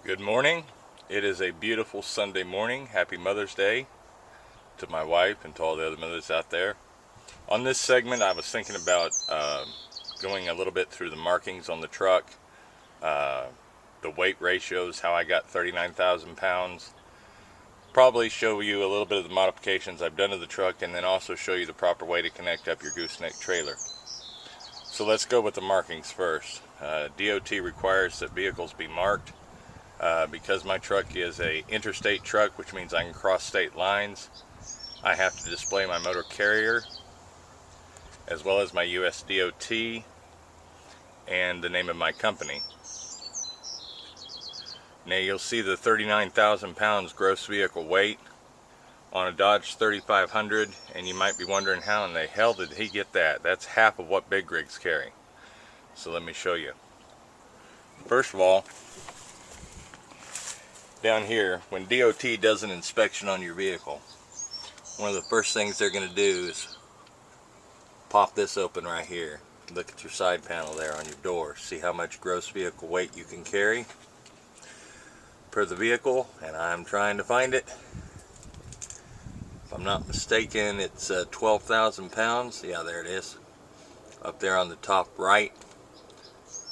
Good morning. It is a beautiful Sunday morning. Happy Mother's Day to my wife and to all the other mothers out there. On this segment, I was thinking about going a little bit through the markings on the truck, uh, the weight ratios, how I got 39,000 pounds. Probably show you a little bit of the modifications I've done to the truck, and then also show you the proper way to connect up your gooseneck trailer. So let's go with the markings first. DOT requires that vehicles be marked. Because my truck is a interstate truck, which means I can cross state lines, I have to display my motor carrier as well as my US DOT and the name of my company. Now you'll see the 39,000 pounds gross vehicle weight on a Dodge 3500, and you might be wondering how in the hell did he get that? That's half of what big rigs carry. So let me show you. First of all, down here, when DOT does an inspection on your vehicle, one of the first things they're going to do is pop this open right here. Look at your side panel there on your door. See how much gross vehicle weight you can carry per the vehicle, and I'm trying to find it. If I'm not mistaken, it's 12,000 pounds. Yeah, there it is. Up there on the top right.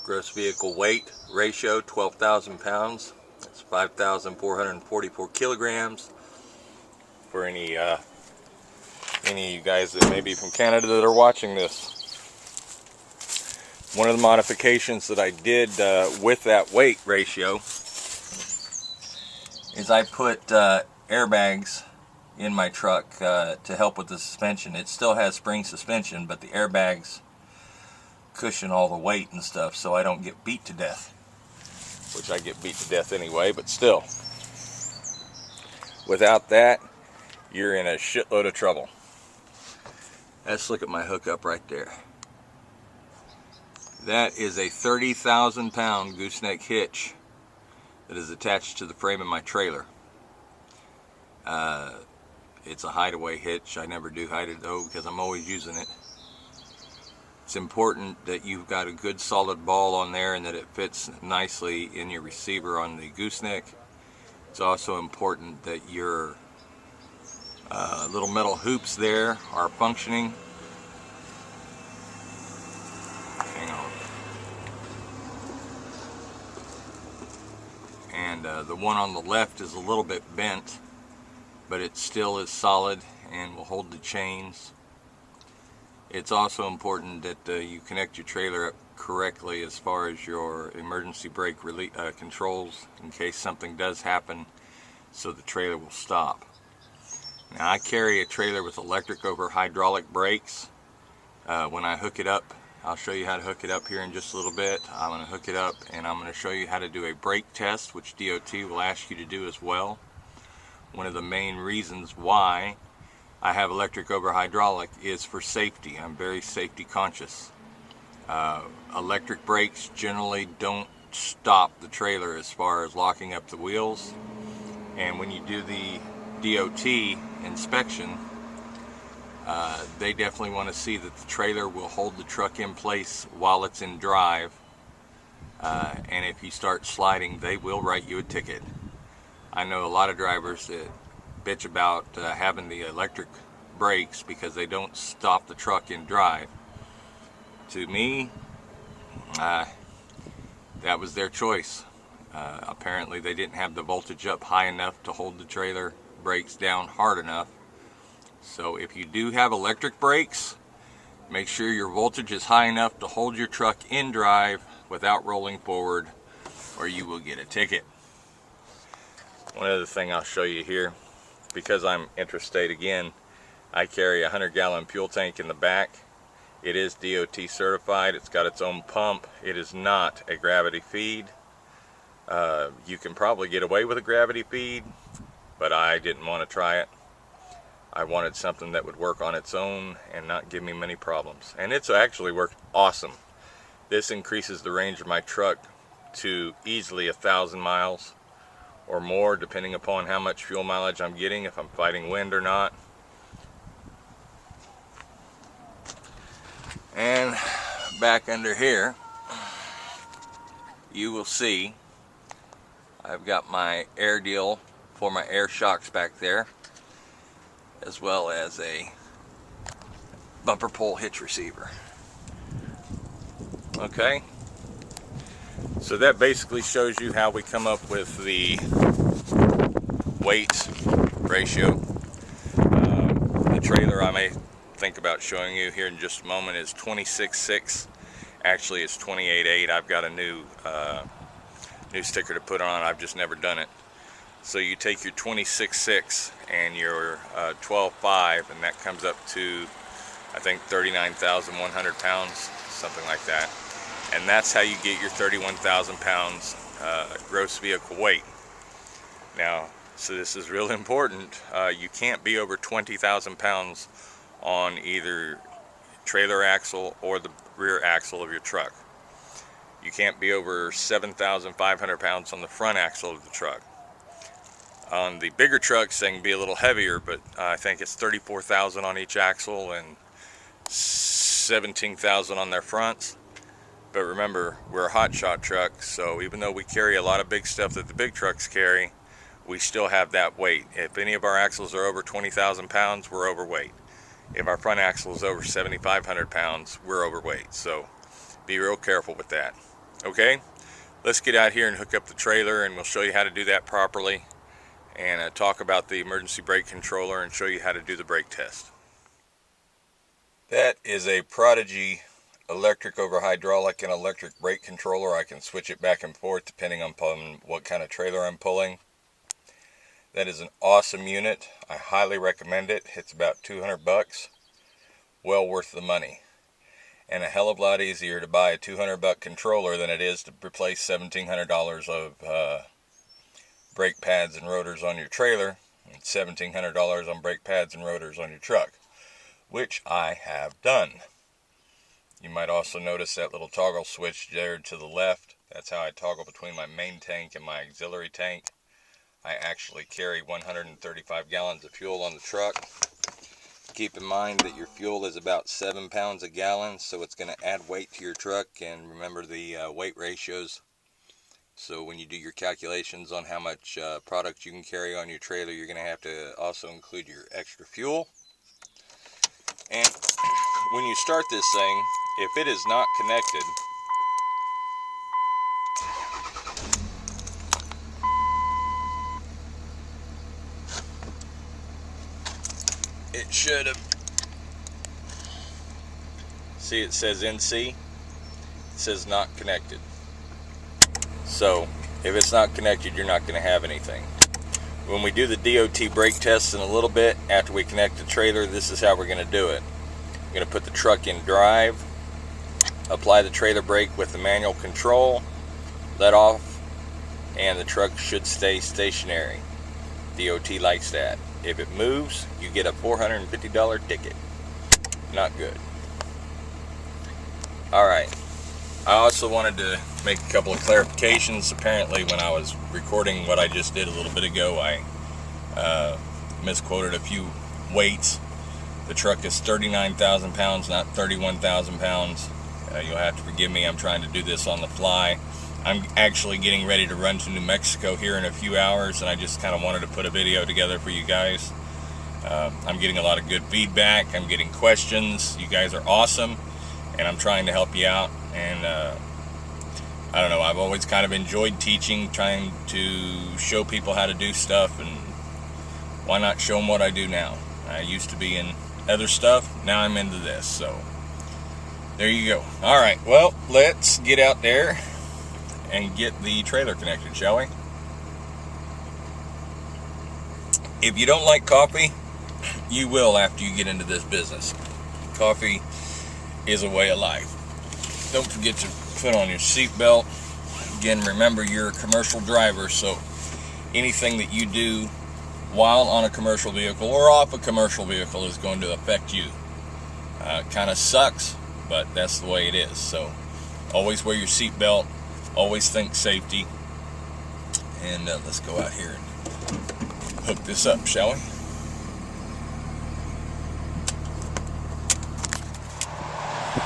Gross vehicle weight ratio, 12,000 pounds. It's 5,444 kilograms. For any of you guys that may be from Canada that are watching this. One of the modifications that I did with that weight ratio is I put airbags in my truck to help with the suspension. It still has spring suspension, but the airbags cushion all the weight and stuff so I don't get beat to death. Which I get beat to death anyway, but still. Without that, you're in a shitload of trouble. Let's look at my hookup right there. That is a 30,000 pound gooseneck hitch that is attached to the frame of my trailer. It's a hideaway hitch. I never do hide it though because I'm always using it. It's important that you've got a good solid ball on there and that it fits nicely in your receiver on the gooseneck. It's also important that your little metal hoops there are functioning. Hang on. And the one on the left is a little bit bent, but it still is solid and will hold the chains. It's also important that you connect your trailer up correctly as far as your emergency brake controls in case something does happen, so the trailer will stop. Now I carry a trailer with electric over hydraulic brakes. When I hook it up, I'll show you how to hook it up here in just a little bit. I'm going to hook it up and I'm going to show you how to do a brake test, which DOT will ask you to do as well. One of the main reasons why I have electric over hydraulic is for safety. I'm very safety conscious. Electric brakes generally don't stop the trailer as far as locking up the wheels. And when you do the DOT inspection, they definitely want to see that the trailer will hold the truck in place while it's in drive. And if you start sliding, they will write you a ticket. I know a lot of drivers that bitch about having the electric brakes because they don't stop the truck in drive. To me, that was their choice. Apparently they didn't have the voltage up high enough to hold the trailer brakes down hard enough. So if you do have electric brakes, make sure your voltage is high enough to hold your truck in drive without rolling forward, or you will get a ticket. One other thing I'll show you here, because I'm interstate again, I carry a 100-gallon fuel tank in the back. It is DOT certified. It's got its own pump. It is not a gravity feed. You can probably get away with a gravity feed, but I didn't want to try it. I wanted something that would work on its own and not give me many problems. And it's actually worked awesome. This increases the range of my truck to easily 1,000 miles. Or more, depending upon how much fuel mileage I'm getting, if I'm fighting wind or not. And back under here, you will see I've got my air deal for my air shocks back there, as well as a bumper pole hitch receiver. Okay, so that basically shows you how we come up with the weight ratio. The trailer I may think about showing you here in just a moment is 26.6. Actually, it's 28.8. I've got a new sticker to put on. I've just never done it. So you take your 26.6 and your 12.5, and that comes up to, I think, 39,100 pounds, something like that. And that's how you get your 31,000 pounds gross vehicle weight. Now, so this is real important. You can't be over 20,000 pounds on either trailer axle or the rear axle of your truck. You can't be over 7,500 pounds on the front axle of the truck. On the bigger trucks, they can be a little heavier, but I think it's 34,000 on each axle and 17,000 on their fronts. But remember, we're a hot shot truck, so even though we carry a lot of big stuff that the big trucks carry, we still have that weight. If any of our axles are over 20,000 pounds, we're overweight. If our front axle is over 7,500 pounds, we're overweight. So be real careful with that. Okay, let's get out here and hook up the trailer, and we'll show you how to do that properly, and talk about the emergency brake controller and show you how to do the brake test. That is a Prodigy electric over hydraulic and electric brake controller. I can switch it back and forth depending upon what kind of trailer I'm pulling. That is an awesome unit. I highly recommend it. It's about 200 bucks. Well worth the money. And a hell of a lot easier to buy a 200 buck controller than it is to replace $1,700 of brake pads and rotors on your trailer, and $1,700 on brake pads and rotors on your truck, which I have done. You might also notice that little toggle switch there to the left. That's how I toggle between my main tank and my auxiliary tank. I actually carry 135 gallons of fuel on the truck. Keep in mind that your fuel is about 7 pounds a gallon, so it's going to add weight to your truck, and remember the weight ratios. So when you do your calculations on how much product you can carry on your trailer, you're going to have to also include your extra fuel. And when you start this thing, if it is not connected, it should have, see, it says NC, it says not connected. So if it's not connected, you're not going to have anything. When we do the DOT brake test in a little bit, after we connect the trailer, this is how we're going to do it. We're going to put the truck in drive, apply the trailer brake with the manual control, let off, and the truck should stay stationary. DOT likes that. If it moves, you get a $450 ticket. Not good. Alright, I also wanted to make a couple of clarifications. Apparently when I was recording what I just did a little bit ago, I misquoted a few weights. The truck is 39,000 pounds, not 31,000 pounds. You'll have to forgive me, I'm trying to do this on the fly. I'm actually getting ready to run to New Mexico here in a few hours, and I just kind of wanted to put a video together for you guys. I'm getting a lot of good feedback. I'm getting questions. You guys are awesome, and I'm trying to help you out. And I don't know, I've always kind of enjoyed teaching, trying to show people how to do stuff, and why not show them what I do now? I used to be in other stuff, now I'm into this, so there you go. Alright, well, let's get out there and get the trailer connected, shall we? If you don't like coffee, you will after you get into this business. Coffee is a way of life. Don't forget to put on your seatbelt. Again, remember, you're a commercial driver, so anything that you do while on a commercial vehicle or off a commercial vehicle is going to affect you. It kind of sucks, but that's the way it is. So always wear your seatbelt, always think safety, and let's go out here and hook this up, shall we?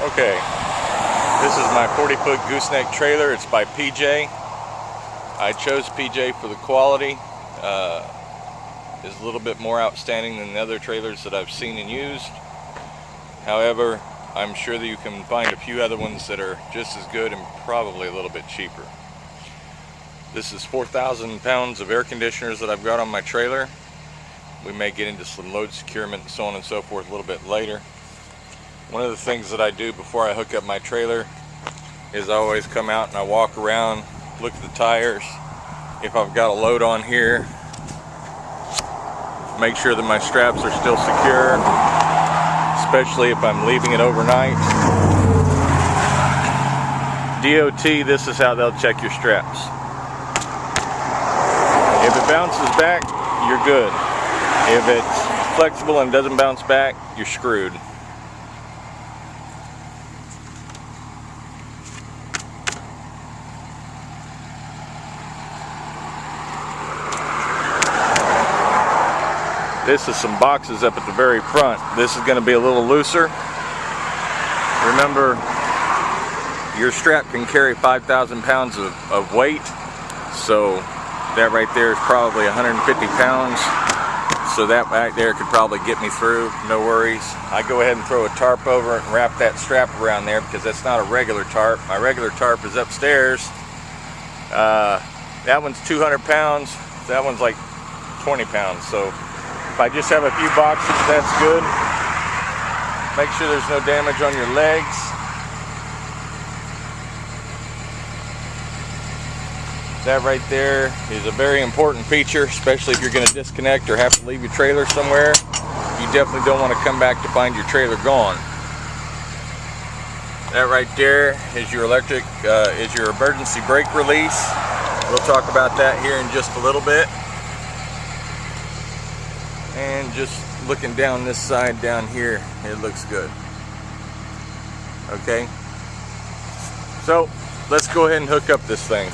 Okay, this is my 40-foot gooseneck trailer. It's by PJ. I chose PJ for the quality. Is a little bit more outstanding than the other trailers that I've seen and used. However, I'm sure that you can find a few other ones that are just as good and probably a little bit cheaper. This is 4,000 pounds of air conditioners that I've got on my trailer. We may get into some load securement and so on and so forth a little bit later. One of the things that I do before I hook up my trailer is I always come out and I walk around, look at the tires. If I've got a load on here, make sure that my straps are still secure, especially if I'm leaving it overnight. DOT, this is how they'll check your straps. If it bounces back, you're good. If it's flexible and doesn't bounce back, you're screwed. This is some boxes up at the very front. This is going to be a little looser. Remember, your strap can carry 5,000 pounds of weight, so that right there is probably 150 pounds. So that right there could probably get me through, no worries. I go ahead and throw a tarp over it and wrap that strap around there because that's not a regular tarp. My regular tarp is upstairs. That one's 200 pounds. That one's like 20 pounds. So if I just have a few boxes, that's good. Make sure there's no damage on your legs. That right there is a very important feature, especially if you're going to disconnect or have to leave your trailer somewhere. You definitely don't want to come back to find your trailer gone. That right there is your is your emergency brake release. We'll talk about that here in just a little bit. And just looking down this side down here, it looks good. Okay, so let's go ahead and hook up this thing.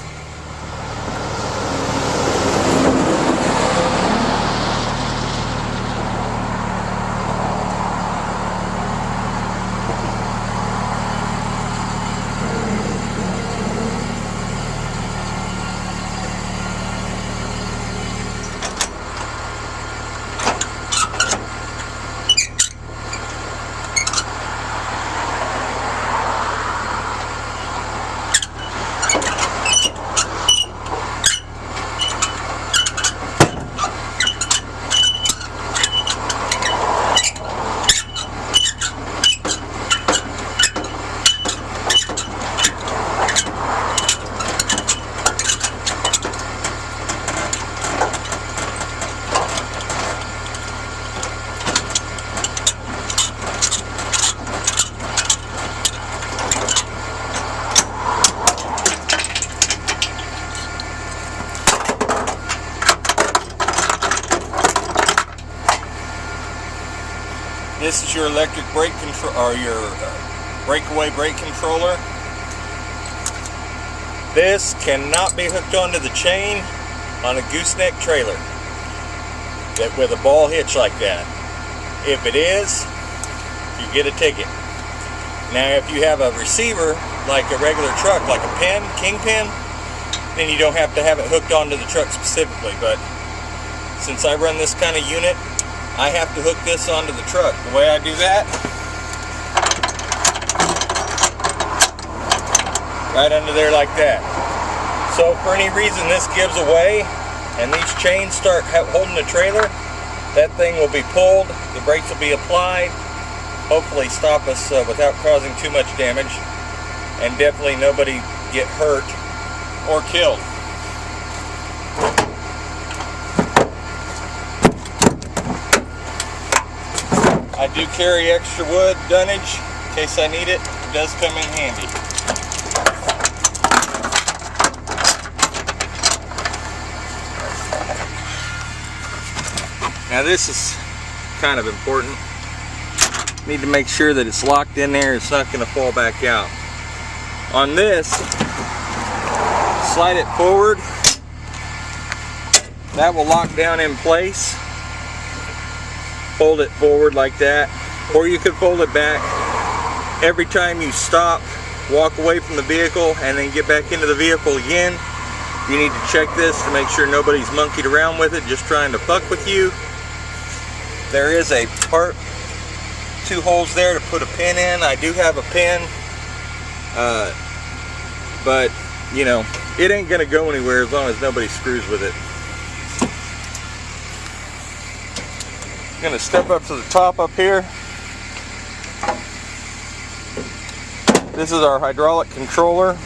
This is your electric brake control, or your breakaway brake controller. This cannot be hooked onto the chain on a gooseneck trailer with a ball hitch like that. If it is, you get a ticket. Now if you have a receiver like a regular truck, like a pin, kingpin, then you don't have to have it hooked onto the truck specifically. But since I run this kind of unit, I have to hook this onto the truck. The way I do that, right under there like that. So if for any reason this gives away and these chains start holding the trailer, that thing will be pulled, the brakes will be applied, hopefully stop us without causing too much damage, and definitely nobody get hurt or killed. I do carry extra wood dunnage in case I need it. It does come in handy. Now this is kind of important. Need to make sure that it's locked in there. It's not going to fall back out. On this, slide it forward. That will lock down in place. Fold it forward like that, or you could fold it back. Every time you stop, walk away from the vehicle, and then get back into the vehicle again, You need to check this to make sure nobody's monkeyed around with it, just trying to fuck with you. There is a part, 2 holes there to put a pin in. I do have a pin, but you know, it ain't gonna go anywhere as long as nobody screws with it. I'm gonna step up to the top up here. This is our hydraulic controller.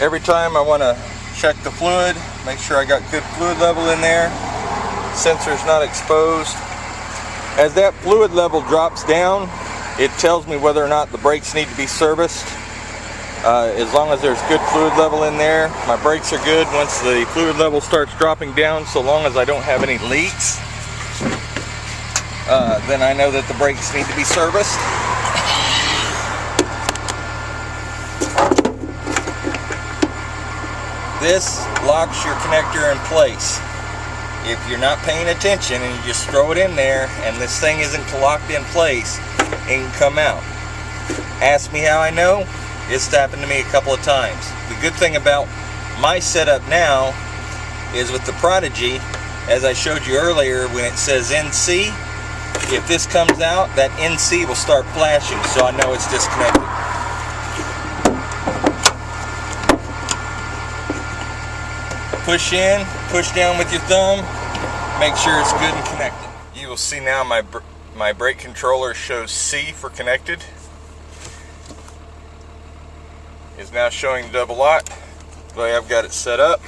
Every time I want to check the fluid, make sure I got good fluid level in there. Sensor's not exposed. As that fluid level drops down, it tells me whether or not the brakes need to be serviced. As long as there's good fluid level in there, my brakes are good. Once the fluid level starts dropping down, so long as I don't have any leaks, then I know that the brakes need to be serviced. This locks your connector in place. If you're not paying attention and you just throw it in there and this thing isn't locked in place, it can come out. Ask me how I know. It's happened to me a couple of times. The good thing about my setup now is with the Prodigy, as I showed you earlier, when it says NC, if this comes out, that NC will start flashing, so I know it's disconnected. Push in, push down with your thumb, make sure it's good and connected. You will see now my brake controller shows C for connected. It's now showing double lock. The way I've got it set up.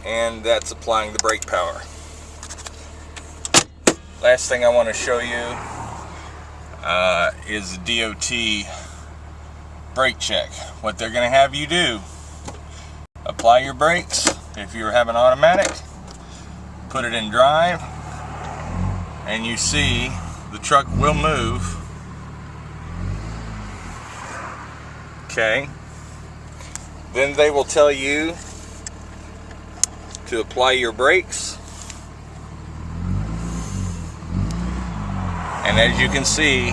And that's applying the brake power. Last thing I want to show you is the DOT brake check. What they're going to have you do: apply your brakes. If you have an automatic, put it in drive, and you see the truck will move. Okay. Then they will tell you to apply your brakes. And as you can see,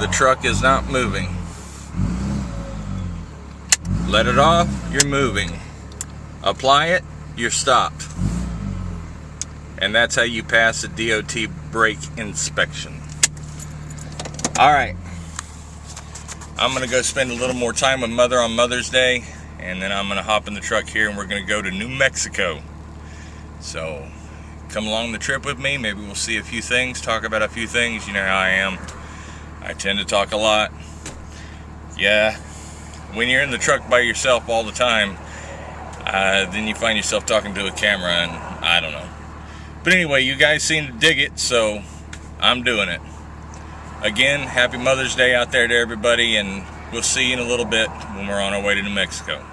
the truck is not moving. Let it off, you're moving. Apply it, you're stopped. And that's how you pass a DOT brake inspection. Alright, I'm gonna go spend a little more time with Mother on Mother's Day, and then I'm gonna hop in the truck here and we're gonna go to New Mexico. So come along the trip with me. Maybe we'll see a few things, talk about a few things. You know how I am. I tend to talk a lot. Yeah, when you're in the truck by yourself all the time, then you find yourself talking to a camera, and I don't know. But anyway, you guys seem to dig it, so I'm doing it. Again, happy Mother's Day out there to everybody, and we'll see you in a little bit when we're on our way to New Mexico.